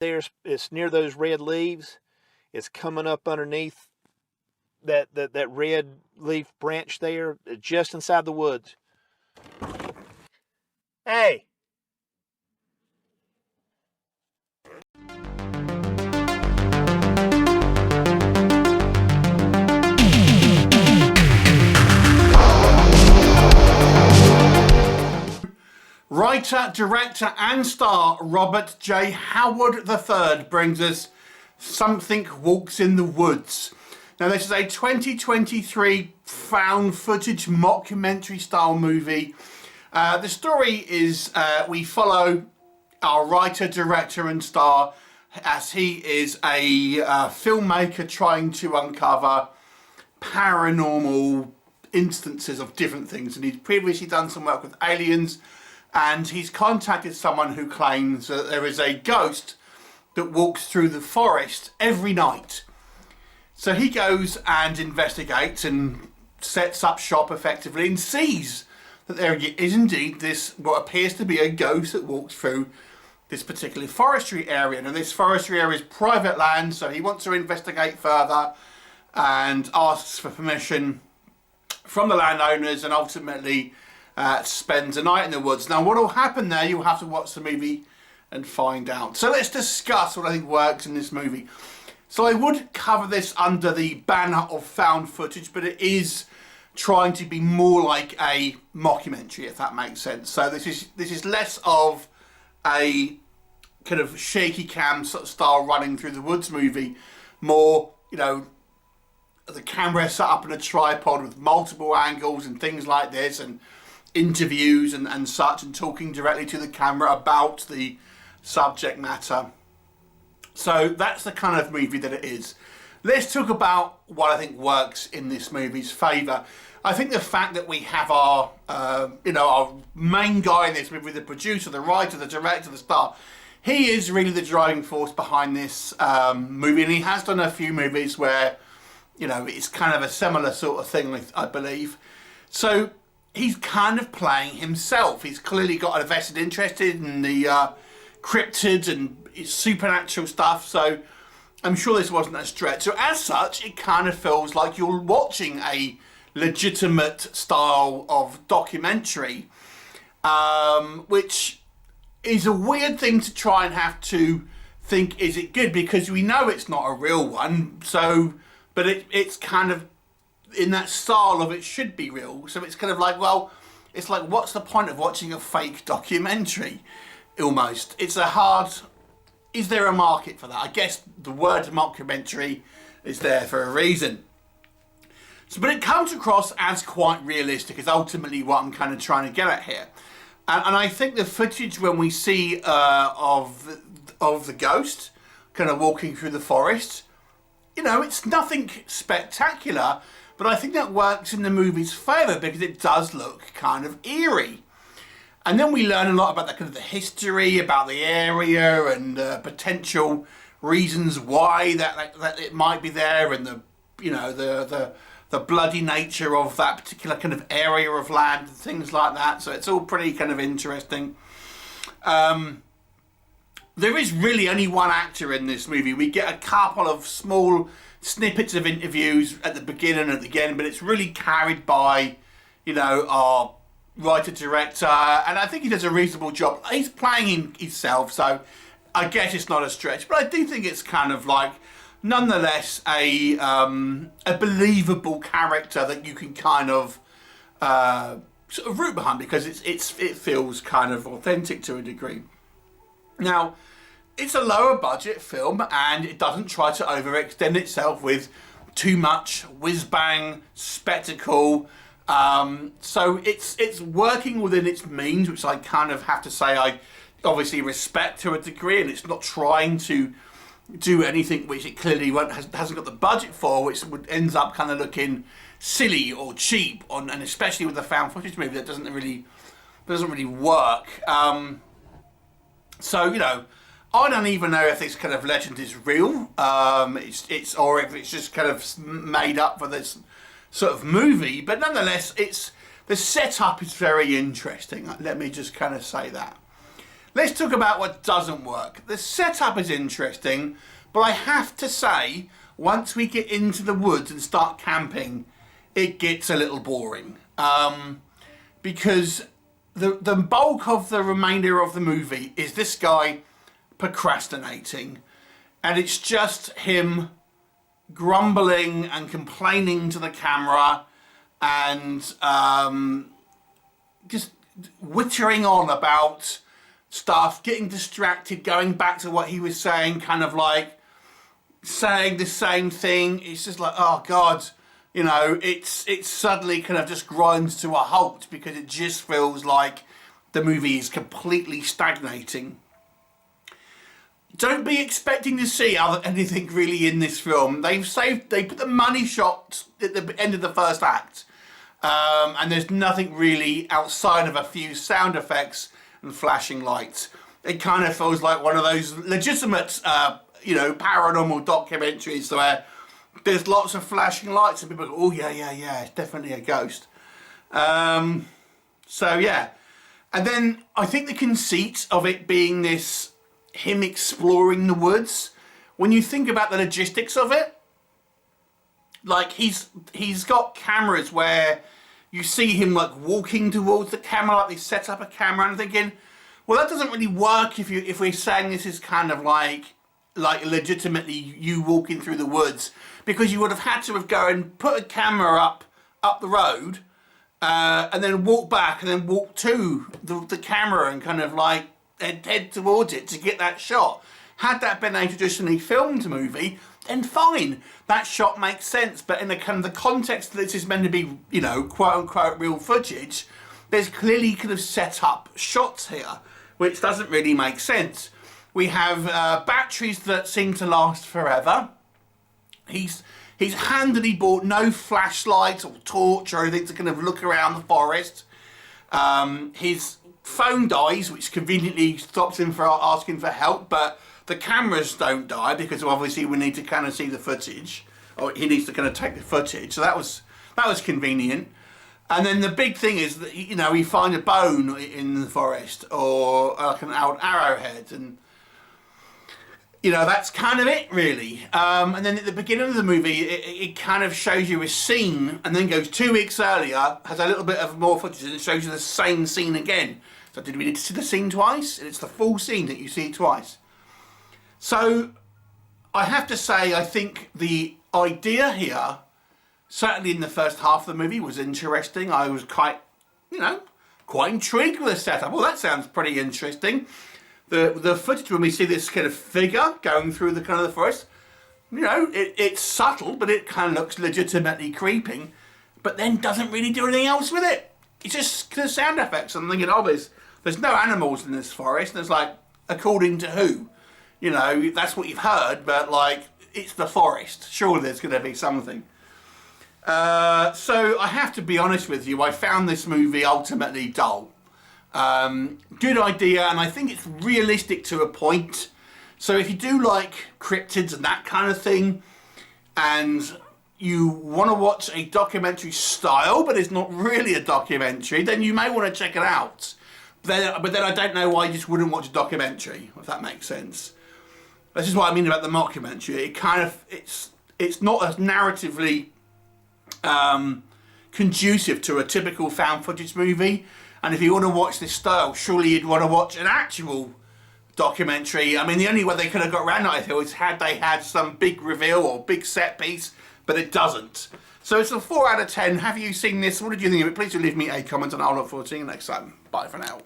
there. It's near those red leaves. It's coming up underneath that red leaf branch there, just inside the woods. Hey. Writer, director and star Robert J. Howard III brings us Something Walks in the Woods. Now this is a 2023 found footage mockumentary style movie. The story is we follow our writer, director and star as he is a filmmaker trying to uncover paranormal instances of different things, and he'd previously done some work with aliens, and he's contacted someone who claims that there is a ghost that walks through the forest every night. So he goes and investigates and sets up shop effectively and sees that there is indeed this, what appears to be a ghost that walks through this particular forestry area. Now this forestry area is private land, so he wants to investigate further and asks for permission from the landowners, and ultimately spends a night in the woods. Now what will happen there, you'll have to watch the movie and find out. So let's discuss what I think works in this movie. So I would cover this under the banner of found footage, but it is trying to be more like a mockumentary, if that makes sense. So this is less of a kind of shaky cam sort of style running through the woods movie, more, you know, the camera set up in a tripod with multiple angles and things like this, and interviews and such, and talking directly to the camera about the subject matter. So that's the kind of movie that it is. Let's talk about what I think works in this movie's favour. I think the fact that we have our our main guy in this movie, the producer, the writer, the director, the star, he is really the driving force behind this movie, and he has done a few movies where, you know, it's kind of a similar sort of thing, I believe. So he's kind of playing himself. He's clearly got a vested interest in the cryptids and supernatural stuff, so I'm sure this wasn't a stretch. So as such, it kind of feels like you're watching a legitimate style of documentary, which is a weird thing to try and have to think, is it good? Because we know it's not a real one, so, but it's kind of in that style of it should be real. So it's kind of like, well, it's like, what's the point of watching a fake documentary? Almost. It's a hard, is there a market for that? I guess the word mockumentary is there for a reason. So, but it comes across as quite realistic, is ultimately what I'm kind of trying to get at here. And I think the footage when we see of the ghost kind of walking through the forest, you know, it's nothing spectacular, but I think that works in the movie's favour because it does look kind of eerie. And then we learn a lot about the kind of the history, about the area, and potential reasons why that it might be there, and the, you know, the bloody nature of that particular kind of area of land and things like that. So it's all pretty kind of interesting. There is really only one actor in this movie. We get a couple of small snippets of interviews at the beginning and at the end, but it's really carried by, you know, our writer-director, and I think he does a reasonable job. He's playing himself, so I guess it's not a stretch, but I do think it's kind of like, nonetheless, a believable character that you can kind of sort of root behind, because it feels kind of authentic to a degree. Now, it's a lower budget film, and it doesn't try to overextend itself with too much whiz-bang spectacle. So it's working within its means, which I kind of have to say I obviously respect to a degree, and it's not trying to do anything which it clearly hasn't got the budget for, which ends up kind of looking silly or cheap, and especially with the found footage movie, that doesn't really work. So, you know, I don't even know if this kind of legend is real, it's or if it's just kind of made up for this sort of movie, but nonetheless, the setup is very interesting. Let me just kind of say that. let's talk about what doesn't work. The setup is interesting, but I have to say, once we get into the woods and start camping, it gets a little boring. Because the bulk of the remainder of the movie is this guy procrastinating, and it's just him grumbling and complaining to the camera and just wittering on about stuff, getting distracted, going back to what he was saying, kind of like saying the same thing. It's just like, oh God, you know, it's suddenly kind of just grinds to a halt because it just feels like the movie is completely stagnating. Don't be expecting to see anything really in this film. They put the money shot at the end of the first act, and there's nothing really outside of a few sound effects and flashing lights. It kind of feels like one of those legitimate, you know, paranormal documentaries where there's lots of flashing lights and people go, oh yeah, it's definitely a ghost. So yeah, and then I think the conceit of it being this him exploring the woods, when you think about the logistics of it, like he's got cameras where you see him like walking towards the camera, like they set up a camera, and I'm thinking, well, that doesn't really work if we're saying this is kind of like legitimately you walking through the woods, because you would have had to have go and put a camera up the road and then walk back and then walk to the camera and kind of like head towards it to get that shot. Had that been a traditionally filmed movie, then fine, that shot makes sense. But in the kind of the context that this is meant to be, you know, quote unquote real footage, there's clearly kind of set up shots here, which doesn't really make sense. We have batteries that seem to last forever. He's handily bought no flashlight or torch or anything to kind of look around the forest. His phone dies, which conveniently stops him from asking for help, but the cameras don't die because obviously we need to kind of see the footage, or he needs to kind of take the footage. So that was convenient. And then the big thing is that, you know, we find a bone in the forest or like an old arrowhead, and you know, that's kind of it really. And then at the beginning of the movie, it kind of shows you a scene and then goes 2 weeks earlier, has a little bit of more footage, and it shows you the same scene again. So did we need to see the scene twice? And it's the full scene that you see twice. So I have to say, I think the idea here, certainly in the first half of the movie, was interesting. I was quite intrigued with the setup. Well, that sounds pretty interesting. The footage when we see this kind of figure going through the kind of the forest, you know, it's subtle, but it kind of looks legitimately creeping, but then doesn't really do anything else with it. It's just the sound effects. I'm thinking, oh, there's no animals in this forest. And it's like, according to who? You know, that's what you've heard, but like, it's the forest. Surely there's going to be something. So I have to be honest with you, I found this movie ultimately dull. Good idea, and I think it's realistic to a point. So if you do like cryptids and that kind of thing, and you want to watch a documentary style, but it's not really a documentary, then you may want to check it out. But then I don't know why you just wouldn't watch a documentary, if that makes sense. This is what I mean about the mockumentary. It kind of, it's not as narratively conducive to a typical found footage movie. And if you want to watch this style, surely you'd want to watch an actual documentary. I mean, the only way they could have got around it, I feel, is had they had some big reveal or big set piece, but it doesn't. So it's a 4 out of 10. Have you seen this? What did you think of it? Please do leave me a comment and I'll look forward to seeing you next time. Bye for now.